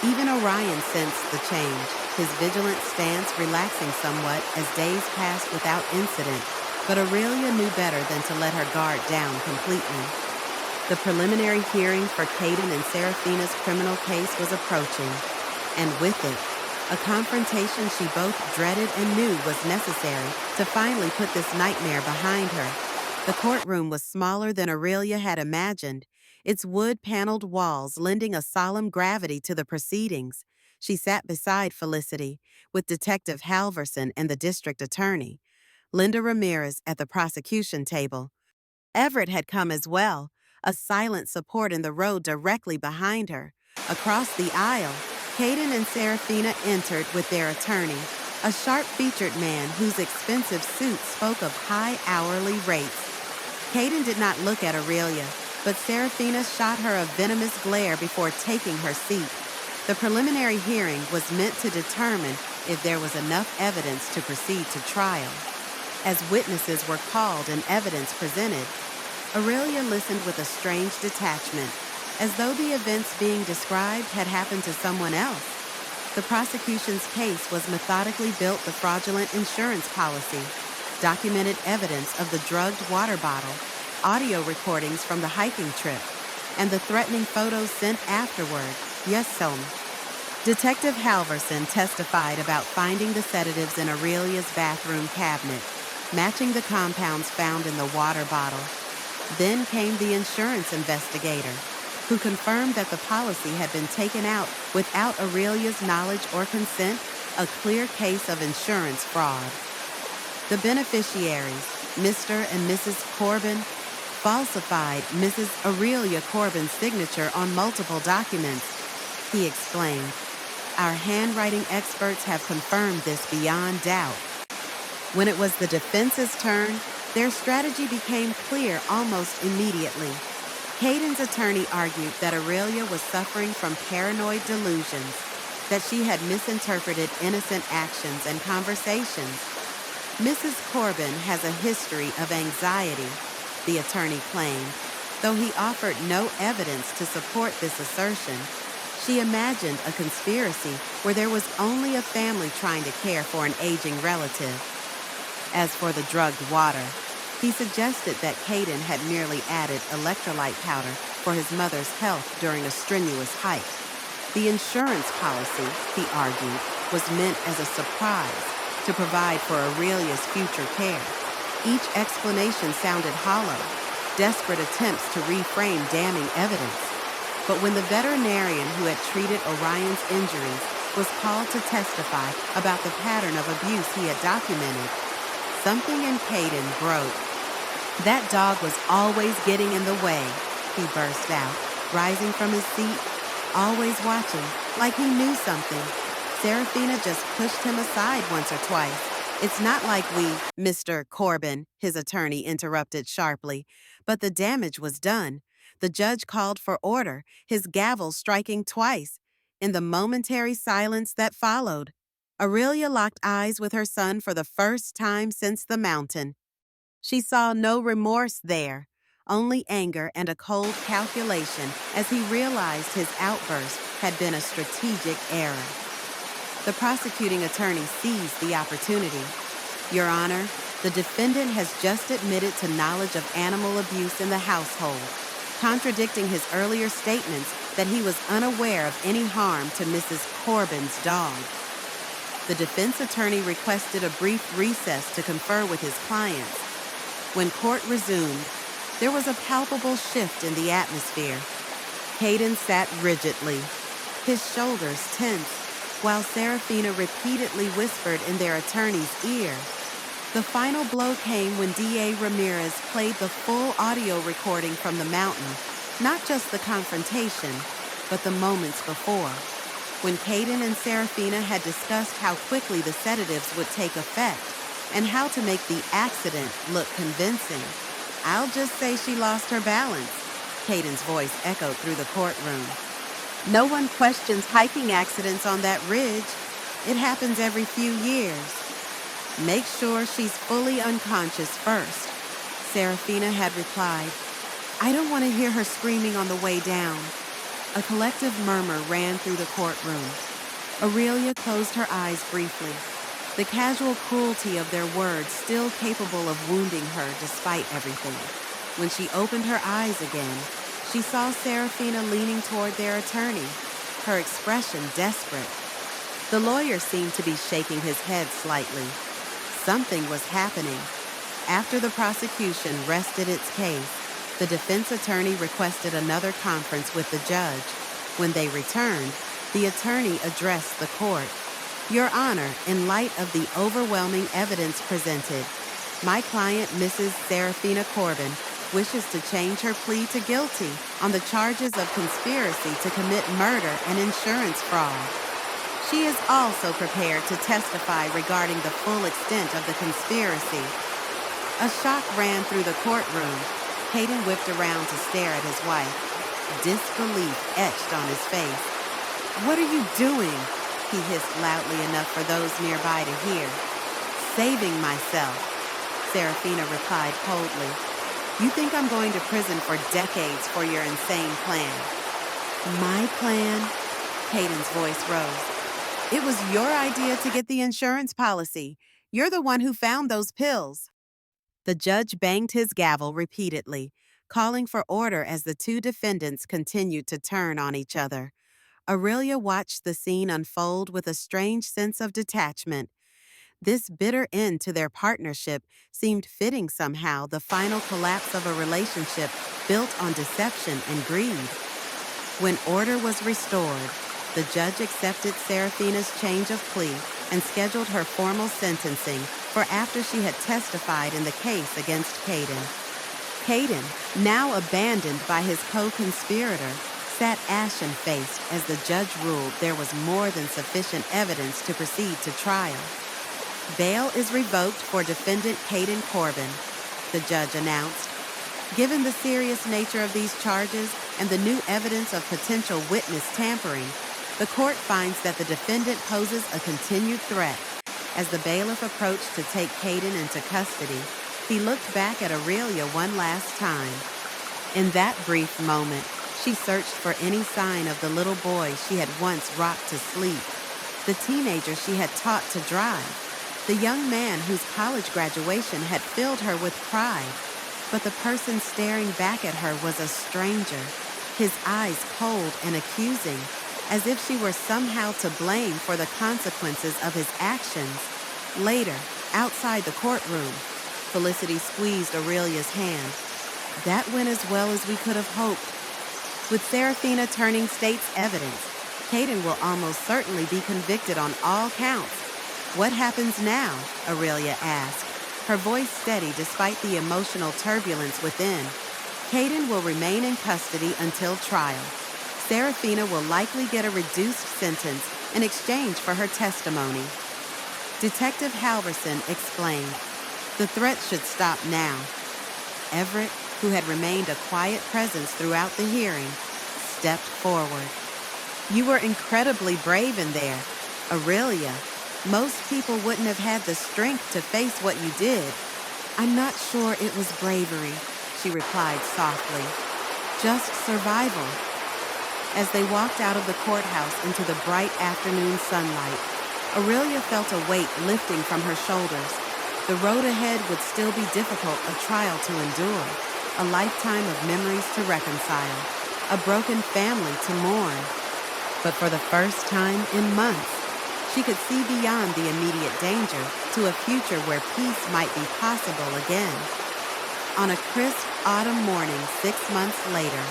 Even Orion sensed the change, his vigilant stance relaxing somewhat as days passed without incident, but Aurelia knew better than to let her guard down completely. The preliminary hearing for Caden and Seraphina's criminal case was approaching, and with it, a confrontation she both dreaded and knew was necessary to finally put this nightmare behind her. The courtroom was smaller than Aurelia had imagined, its wood-paneled walls lending a solemn gravity to the proceedings. She sat beside Felicity, with Detective Halverson and the district attorney, Linda Ramirez at the prosecution table. Everett had come as well, a silent support in the row directly behind her. Across the aisle, Caden and Seraphina entered with their attorney, a sharp-featured man whose expensive suit spoke of high hourly rates. Caden did not look at Aurelia, but Seraphina shot her a venomous glare before taking her seat. The preliminary hearing was meant to determine if there was enough evidence to proceed to trial. As witnesses were called and evidence presented, Aurelia listened with a strange detachment, as though the events being described had happened to someone else. The prosecution's case was methodically built the fraudulent insurance policy, documented evidence of the drugged water bottle, audio recordings from the hiking trip, and the threatening photos sent afterward. Yes, Selma. Detective Halverson testified about finding the sedatives in Aurelia's bathroom cabinet, matching the compounds found in the water bottle. Then came the insurance investigator, who confirmed that the policy had been taken out without Aurelia's knowledge or consent, a clear case of insurance fraud. The beneficiaries, Mr. and Mrs. Corbin, falsified Mrs. Aurelia Corbin's signature on multiple documents, he explained. Our handwriting experts have confirmed this beyond doubt. When it was the defense's turn, their strategy became clear almost immediately. Caden's attorney argued that Aurelia was suffering from paranoid delusions. that she had misinterpreted innocent actions and conversations. Mrs. Corbin has a history of anxiety, the attorney claimed. Though he offered no evidence to support this assertion, she imagined a conspiracy where there was only a family trying to care for an aging relative. As for the drugged water, he suggested that Caden had merely added electrolyte powder for his mother's health during a strenuous hike. The insurance policy, he argued, was meant as a surprise to provide for Aurelia's future care. Each explanation sounded hollow, desperate attempts to reframe damning evidence. But when the veterinarian who had treated Orion's injuries was called to testify about the pattern of abuse he had documented, something in Caden broke. That dog was always getting in the way, he burst out, rising from his seat, always watching, like he knew something. Serafina just pushed him aside once or twice. It's not like we, Mr. Corbin, his attorney interrupted sharply, but the damage was done. The judge called for order, his gavel striking twice. In the momentary silence that followed, Aurelia locked eyes with her son for the first time since the mountain. She saw no remorse there, only anger and a cold calculation as he realized his outburst had been a strategic error. The prosecuting attorney seized the opportunity. Your Honor, the defendant has just admitted to knowledge of animal abuse in the household, contradicting his earlier statements that he was unaware of any harm to Mrs. Corbin's dog. The defense attorney requested a brief recess to confer with his clients. When court resumed, there was a palpable shift in the atmosphere. Caden sat rigidly, his shoulders tense, while Serafina repeatedly whispered in their attorney's ear. The final blow came when D.A. Ramirez played the full audio recording from the mountain, not just the confrontation, but the moments before, when Caden and Serafina had discussed how quickly the sedatives would take effect and how to make the accident look convincing. I'll just say she lost her balance, Caden's voice echoed through the courtroom. No one questions hiking accidents on that ridge. It happens every few years. Make sure she's fully unconscious first, Serafina had replied. I don't want to hear her screaming on the way down. A collective murmur ran through the courtroom. Aurelia closed her eyes briefly, the casual cruelty of their words still capable of wounding her despite everything. When she opened her eyes again, she saw Serafina leaning toward their attorney, her expression desperate. The lawyer seemed to be shaking his head slightly. Something was happening. After the prosecution rested its case, the defense attorney requested another conference with the judge. When they returned, the attorney addressed the court. Your Honor, in light of the overwhelming evidence presented, my client, Mrs. Serafina Corbin, wishes to change her plea to guilty on the charges of conspiracy to commit murder and insurance fraud. She is also prepared to testify regarding the full extent of the conspiracy. A shock ran through the courtroom. Caden whipped around to stare at his wife. Disbelief etched on his face. What are you doing? He hissed loudly enough for those nearby to hear. Saving myself, Serafina replied coldly. You think I'm going to prison for decades for your insane plan? My plan? Caden's voice rose. It was your idea to get the insurance policy. You're the one who found those pills. The judge banged his gavel repeatedly, calling for order as the two defendants continued to turn on each other. Aurelia watched the scene unfold with a strange sense of detachment. This bitter end to their partnership seemed fitting somehow, the final collapse of a relationship built on deception and greed. When order was restored, the judge accepted Serafina's change of plea and scheduled her formal sentencing for after she had testified in the case against Caden. Caden, now abandoned by his co-conspirator, sat ashen-faced as the judge ruled there was more than sufficient evidence to proceed to trial. Bail is revoked for defendant Caden Corbin, the judge announced. Given the serious nature of these charges and the new evidence of potential witness tampering, The court finds that the defendant poses a continued threat. As the bailiff approached to take Caden into custody, he looked back at Aurelia one last time. In that brief moment, she searched for any sign of the little boy she had once rocked to sleep, the teenager she had taught to drive, the young man whose college graduation had filled her with pride. But the person staring back at her was a stranger, his eyes cold and accusing, as if she were somehow to blame for the consequences of his actions. Later, outside the courtroom, Felicity squeezed Aurelia's hand. That went as well as we could have hoped. With Serafina turning state's evidence, Caden will almost certainly be convicted on all counts. What happens now? Aurelia asked, her voice steady despite the emotional turbulence within. Caden will remain in custody until trial. Serafina will likely get a reduced sentence in exchange for her testimony. Detective Halverson explained, the threat should stop now. Everett, who had remained a quiet presence throughout the hearing, stepped forward. You were incredibly brave in there, Aurelia. Most people wouldn't have had the strength to face what you did. I'm not sure it was bravery, she replied softly. Just survival. As they walked out of the courthouse into the bright afternoon sunlight, Aurelia felt a weight lifting from her shoulders. The road ahead would still be difficult, a trial to endure, a lifetime of memories to reconcile, a broken family to mourn. But for the first time in months, she could see beyond the immediate danger to a future where peace might be possible again. On a crisp autumn morning 6 months later,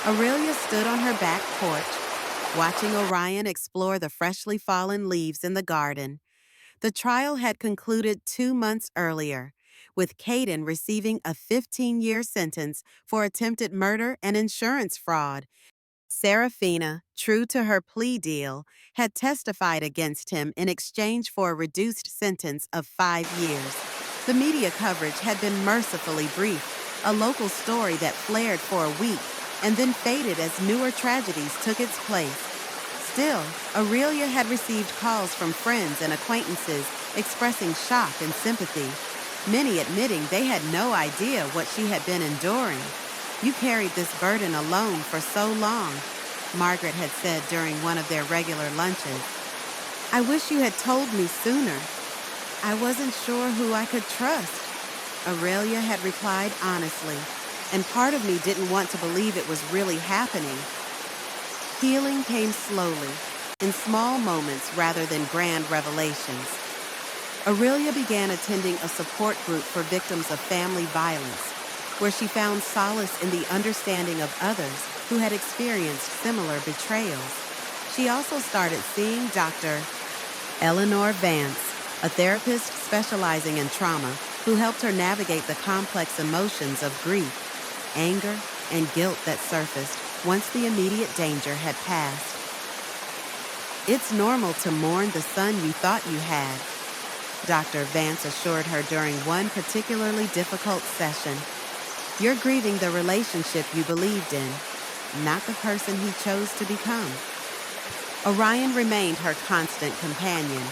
Aurelia stood on her back porch, watching Orion explore the freshly fallen leaves in the garden. The trial had concluded 2 months earlier, with Caden receiving a 15-year sentence for attempted murder and insurance fraud. Serafina, true to her plea deal, had testified against him in exchange for a reduced sentence of 5 years. The media coverage had been mercifully brief, a local story that flared for a week and then faded as newer tragedies took its place. Still, Aurelia had received calls from friends and acquaintances expressing shock and sympathy, many admitting they had no idea what she had been enduring. You carried this burden alone for so long, Margaret had said during one of their regular lunches. I wish you had told me sooner. I wasn't sure who I could trust, Aurelia had replied honestly, and part of me didn't want to believe it was really happening. Healing came slowly, in small moments rather than grand revelations. Aurelia began attending a support group for victims of family violence, where she found solace in the understanding of others who had experienced similar betrayals. She also started seeing Dr. Eleanor Vance, a therapist specializing in trauma, who helped her navigate the complex emotions of grief, anger, and guilt that surfaced once the immediate danger had passed. It's normal to mourn the son you thought you had, Dr. Vance assured her during one particularly difficult session. You're grieving the relationship you believed in, not the person he chose to become. Orion remained her constant companion,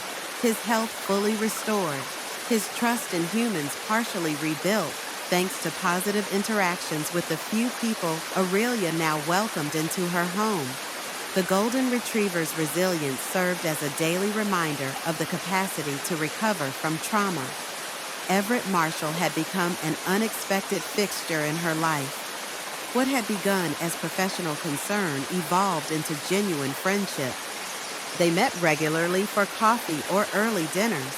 his health fully restored, his trust in humans partially rebuilt, thanks to positive interactions with the few people Aurelia now welcomed into her home. The golden retriever's resilience served as a daily reminder of the capacity to recover from trauma. Everett Marshall had become an unexpected fixture in her life. What had begun as professional concern evolved into genuine friendship. They met regularly for coffee or early dinners,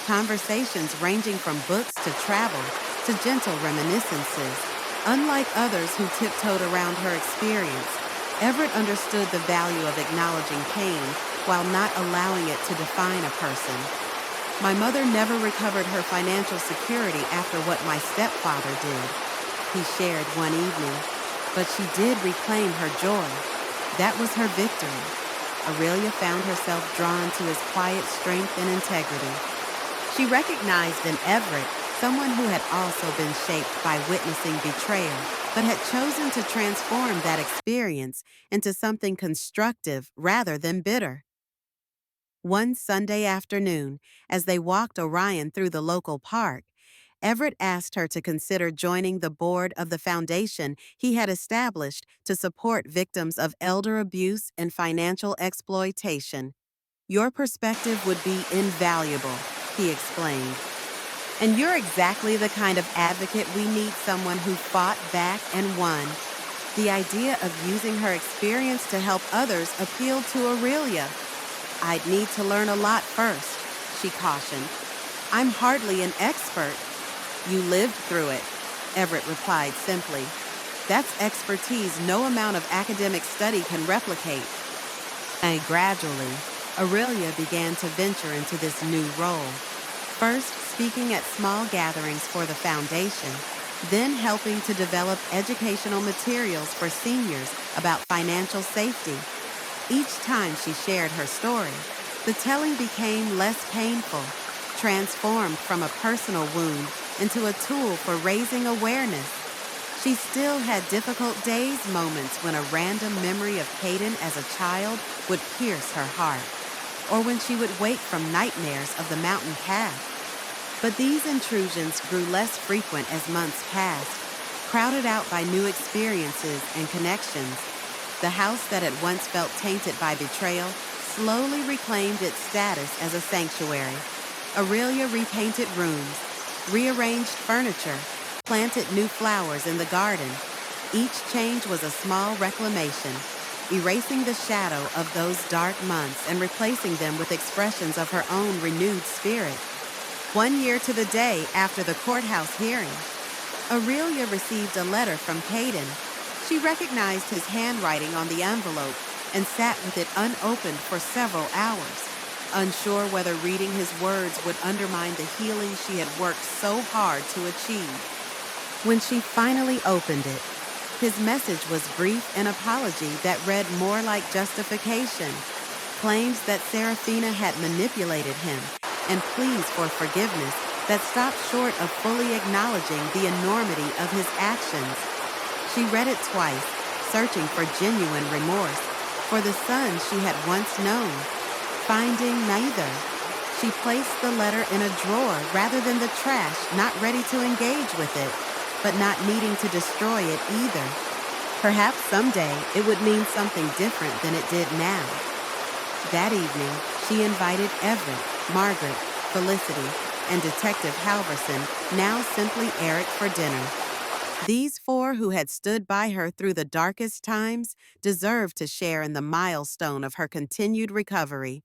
conversations ranging from books to travel to gentle reminiscences. Unlike others who tiptoed around her experience, Everett understood the value of acknowledging pain while not allowing it to define a person. My mother never recovered her financial security after what my stepfather did, he shared one evening, but she did reclaim her joy. That was her victory. Aurelia found herself drawn to his quiet strength and integrity. She recognized in Everett someone who had also been shaped by witnessing betrayal, but had chosen to transform that experience into something constructive rather than bitter. One Sunday afternoon, as they walked Orion through the local park, Everett asked her to consider joining the board of the foundation he had established to support victims of elder abuse and financial exploitation. Your perspective would be invaluable, he explained. And you're exactly the kind of advocate we need, someone who fought back and won. The idea of using her experience to help others appealed to Aurelia. I'd need to learn a lot first, she cautioned. I'm hardly an expert. You lived through it, Everett replied simply. That's expertise no amount of academic study can replicate. And gradually, Aurelia began to venture into this new role. First, speaking at small gatherings for the foundation, then helping to develop educational materials for seniors about financial safety. Each time she shared her story, the telling became less painful, transformed from a personal wound into a tool for raising awareness. She still had difficult days, moments when a random memory of Caden as a child would pierce her heart, or when she would wake from nightmares of the mountain path. But these intrusions grew less frequent as months passed, crowded out by new experiences and connections. The house that had once felt tainted by betrayal slowly reclaimed its status as a sanctuary. Aurelia repainted rooms, rearranged furniture, planted new flowers in the garden. Each change was a small reclamation, erasing the shadow of those dark months and replacing them with expressions of her own renewed spirit. 1 year to the day after the courthouse hearing, Aurelia received a letter from Caden. She recognized his handwriting on the envelope and sat with it unopened for several hours, unsure whether reading his words would undermine the healing she had worked so hard to achieve. When she finally opened it, his message was brief, an apology that read more like justification, claims that Serafina had manipulated him, and pleas for forgiveness that stopped short of fully acknowledging the enormity of his actions. She read it twice, searching for genuine remorse for the son she had once known. Finding neither, she placed the letter in a drawer rather than the trash, not ready to engage with it, but not needing to destroy it either. Perhaps someday it would mean something different than it did now. That evening, she invited Everett, Margaret, Felicity, and Detective Halverson, now simply Eric, for dinner. These four who had stood by her through the darkest times deserved to share in the milestone of her continued recovery.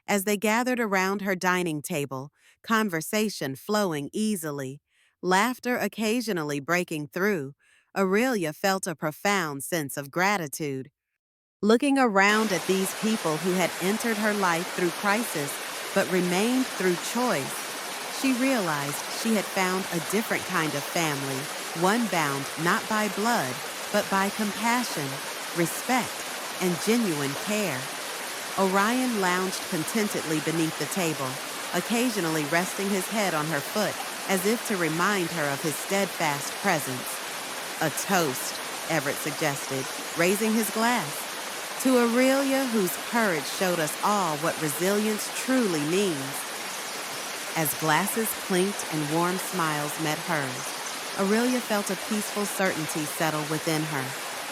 As they gathered around her dining table, conversation flowing easily, laughter occasionally breaking through, Aurelia felt a profound sense of gratitude. Looking around at these people who had entered her life through crisis but remained through choice, she realized she had found a different kind of family, one bound not by blood, but by compassion, respect, and genuine care. Orion lounged contentedly beneath the table, occasionally resting his head on her foot as if to remind her of his steadfast presence. A toast, Everett suggested, raising his glass. To Aurelia, whose courage showed us all what resilience truly means. As glasses clinked and warm smiles met hers, Aurelia felt a peaceful certainty settle within her.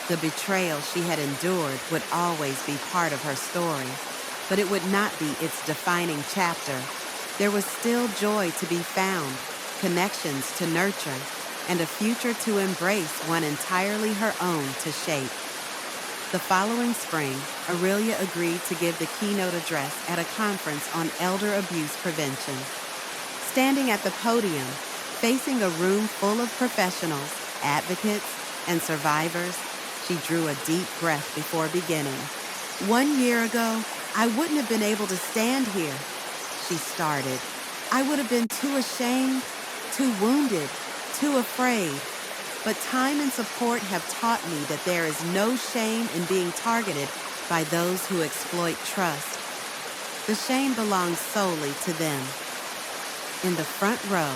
The betrayal she had endured would always be part of her story, but it would not be its defining chapter. There was still joy to be found, connections to nurture, and a future to embrace, one entirely her own to shape. The following spring, Aurelia agreed to give the keynote address at a conference on elder abuse prevention. Standing at the podium, facing a room full of professionals, advocates, and survivors, she drew a deep breath before beginning. 1 year ago, I wouldn't have been able to stand here, she started. I would have been too ashamed, too wounded, too afraid. But time and support have taught me that there is no shame in being targeted by those who exploit trust. The shame belongs solely to them. In the front row,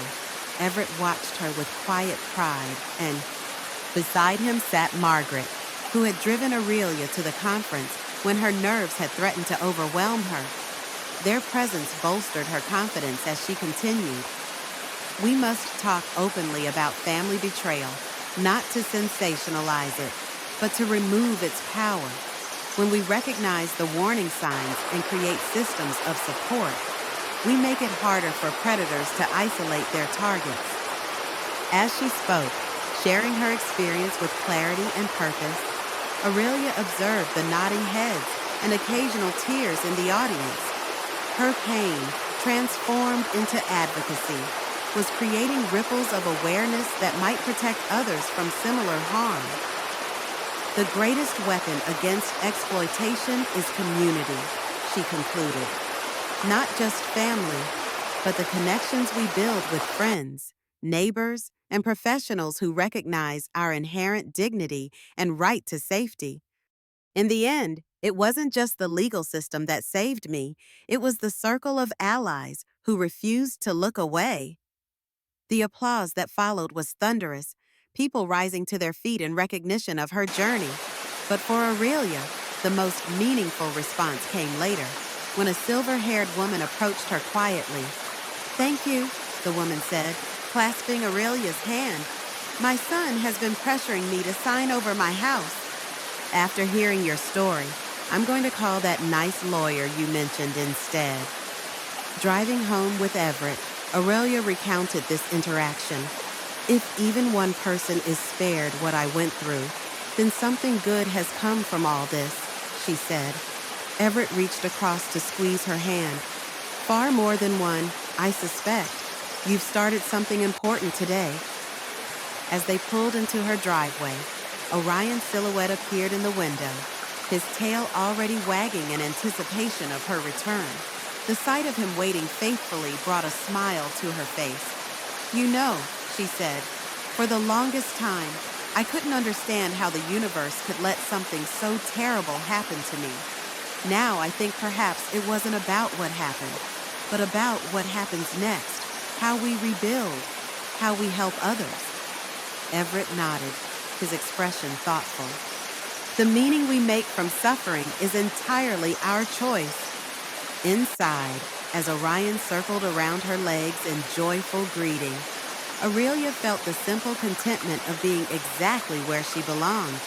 Everett watched her with quiet pride and, Beside him sat Margaret, who had driven Aurelia to the conference when her nerves had threatened to overwhelm her. Their presence bolstered her confidence as she continued. We must talk openly about family betrayal, not to sensationalize it, but to remove its power. When we recognize the warning signs and create systems of support, we make it harder for predators to isolate their targets. As she spoke, sharing her experience with clarity and purpose, Aurelia observed the nodding heads and occasional tears in the audience. Her pain, transformed into advocacy, was creating ripples of awareness that might protect others from similar harm. The greatest weapon against exploitation is community, she concluded. Not just family, but the connections we build with friends, neighbors, and professionals who recognize our inherent dignity and right to safety. In the end, it wasn't just the legal system that saved me, it was the circle of allies who refused to look away. The applause that followed was thunderous, people rising to their feet in recognition of her journey. But for Aurelia, the most meaningful response came later, when a silver-haired woman approached her quietly. "Thank you," the woman said, clasping Aurelia's hand. "My son has been pressuring me to sign over my house. After hearing your story, I'm going to call that nice lawyer you mentioned instead." Driving home with Everett, Aurelia recounted this interaction. "If even one person is spared what I went through, then something good has come from all this," she said. Everett reached across to squeeze her hand. "Far more than one, I suspect. You've started something important today." As they pulled into her driveway, Orion's silhouette appeared in the window, his tail already wagging in anticipation of her return. The sight of him waiting faithfully brought a smile to her face. "You know," she said, "for the longest time, I couldn't understand how the universe could let something so terrible happen to me. Now I think perhaps it wasn't about what happened, but about what happens next, how we rebuild, how we help others." Everett nodded, his expression thoughtful. "The meaning we make from suffering is entirely our choice." Inside, as Orion circled around her legs in joyful greeting, Aurelia felt the simple contentment of being exactly where she belonged,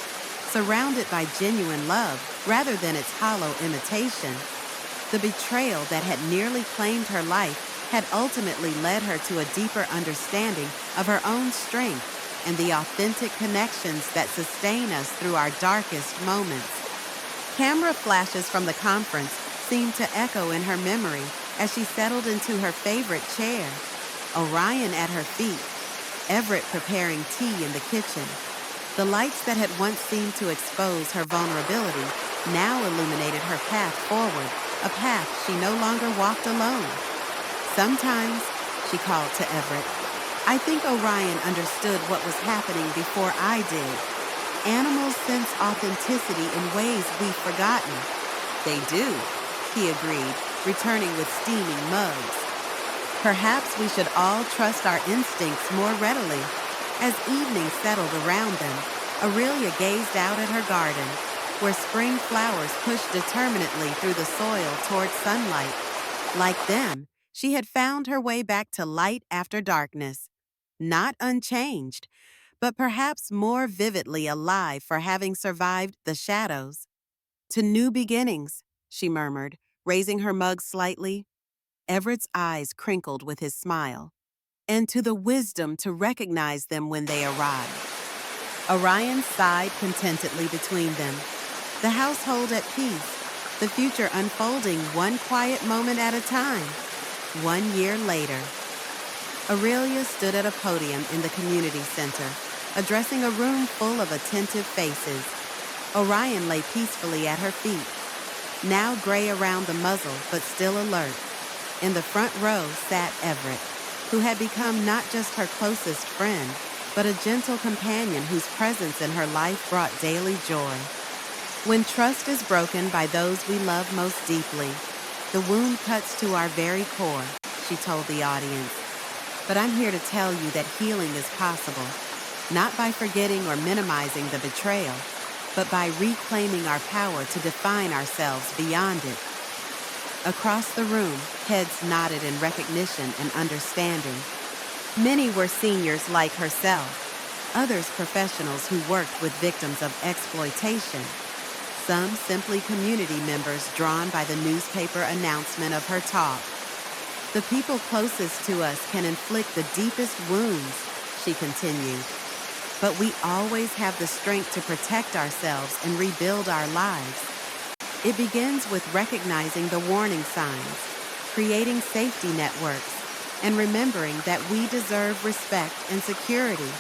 surrounded by genuine love rather than its hollow imitation. The betrayal that had nearly claimed her life had ultimately led her to a deeper understanding of her own strength and the authentic connections that sustain us through our darkest moments. Camera flashes from the conference seemed to echo in her memory as she settled into her favorite chair, Orion at her feet, Everett preparing tea in the kitchen. The lights that had once seemed to expose her vulnerability now illuminated her path forward, a path she no longer walked alone. "Sometimes," she called to Everett, "I think Orion understood what was happening before I did. Animals sense authenticity in ways we've forgotten." "They do," he agreed, returning with steaming mugs. "Perhaps we should all trust our instincts more readily." As evening settled around them, Aurelia gazed out at her garden, where spring flowers pushed determinately through the soil toward sunlight. Like them, she had found her way back to light after darkness. Not unchanged, but perhaps more vividly alive for having survived the shadows. "To new beginnings," she murmured, raising her mug slightly. Everett's eyes crinkled with his smile. "And to the wisdom to recognize them when they arrive." Orion sighed contentedly between them, the household at peace, the future unfolding one quiet moment at a time. 1 year later, Aurelia stood at a podium in the community center, addressing a room full of attentive faces. Orion lay peacefully at her feet, now gray around the muzzle but still alert. In the front row sat Everett, who had become not just her closest friend, but a gentle companion whose presence in her life brought daily joy. When trust is broken by those we love most deeply, the wound cuts to our very core, she told the audience. But I'm here to tell you that healing is possible. not by forgetting or minimizing the betrayal, but by reclaiming our power to define ourselves beyond it. Across the room, heads nodded in recognition and understanding. Many were seniors like herself, others professionals who worked with victims of exploitation, some simply community members drawn by the newspaper announcement of her talk. The people closest to us can inflict the deepest wounds, she continued, but we always have the strength to protect ourselves and rebuild our lives. It begins with recognizing the warning signs, creating safety networks, and remembering that we deserve respect and security.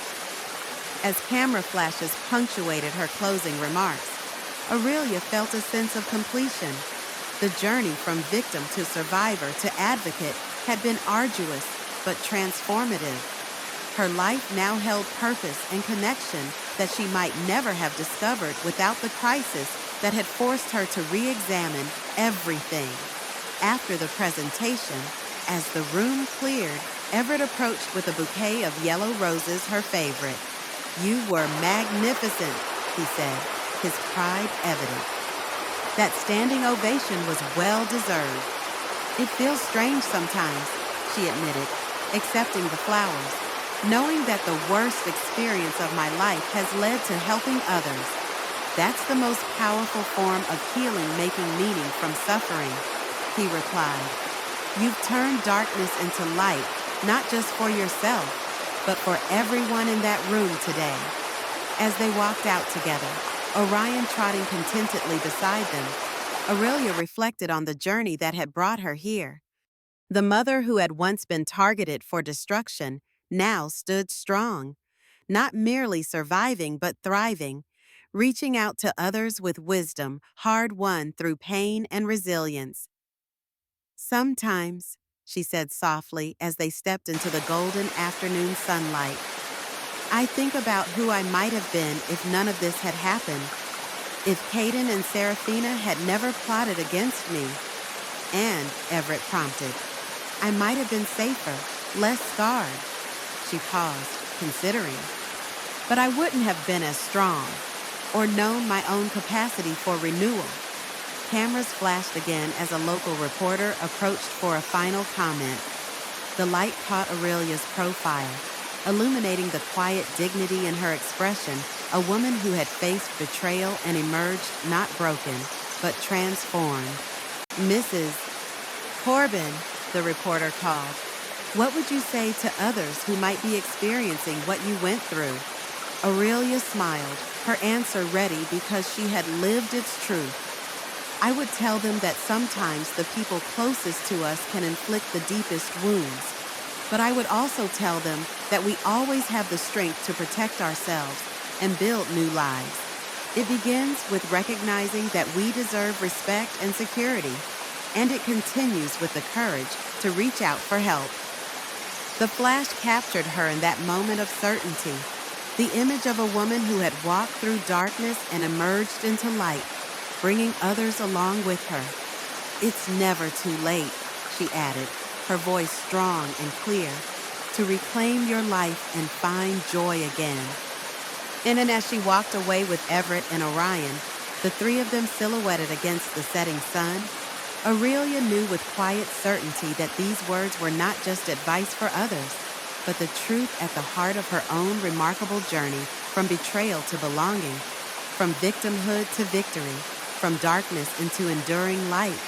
As camera flashes punctuated her closing remarks, Aurelia felt a sense of completion. The journey from victim to survivor to advocate had been arduous but transformative. Her life now held purpose and connection that she might never have discovered without the crisis that had forced her to re-examine everything. After the presentation, as the room cleared, Everett approached with a bouquet of yellow roses, her favorite. "You were magnificent," he said, his pride evident. That standing ovation was well-deserved. "It feels strange sometimes," she admitted, accepting the flowers, "knowing that the worst experience of my life has led to helping others. That's the most powerful form of healing, making meaning from suffering," he replied. "You've turned darkness into light, not just for yourself, but for everyone in that room today." As they walked out together, Orion trotting contentedly beside them, Aurelia reflected on the journey that had brought her here. The mother who had once been targeted for destruction now stood strong, not merely surviving but thriving, reaching out to others with wisdom hard-won through pain and resilience. "Sometimes," she said softly as they stepped into the golden afternoon sunlight, "I think about who I might have been if none of this had happened. If Caden and Serafina had never plotted against me." "And," Everett prompted, "I might have been safer, less scarred." She paused, considering. "But I wouldn't have been as strong, or known my own capacity for renewal." Cameras flashed again as a local reporter approached for a final comment. The light caught Aurelia's profile, illuminating the quiet dignity in her expression, a woman who had faced betrayal and emerged not broken, but transformed. "Mrs. Corbin," the reporter called, "what would you say to others who might be experiencing what you went through?" Aurelia smiled, her answer ready because she had lived its truth. "I would tell them that sometimes the people closest to us can inflict the deepest wounds, but I would also tell them that we always have the strength to protect ourselves and build new lives. It begins with recognizing that we deserve respect and security, and it continues with the courage to reach out for help." The flash captured her in that moment of certainty, the image of a woman who had walked through darkness and emerged into light, bringing others along with her. "It's never too late," she added, her voice strong and clear, "to reclaim your life and find joy again." And then as she walked away with Everett and Orion, the three of them silhouetted against the setting sun, Aurelia knew with quiet certainty that these words were not just advice for others, but the truth at the heart of her own remarkable journey from betrayal to belonging, from victimhood to victory, from darkness into enduring light.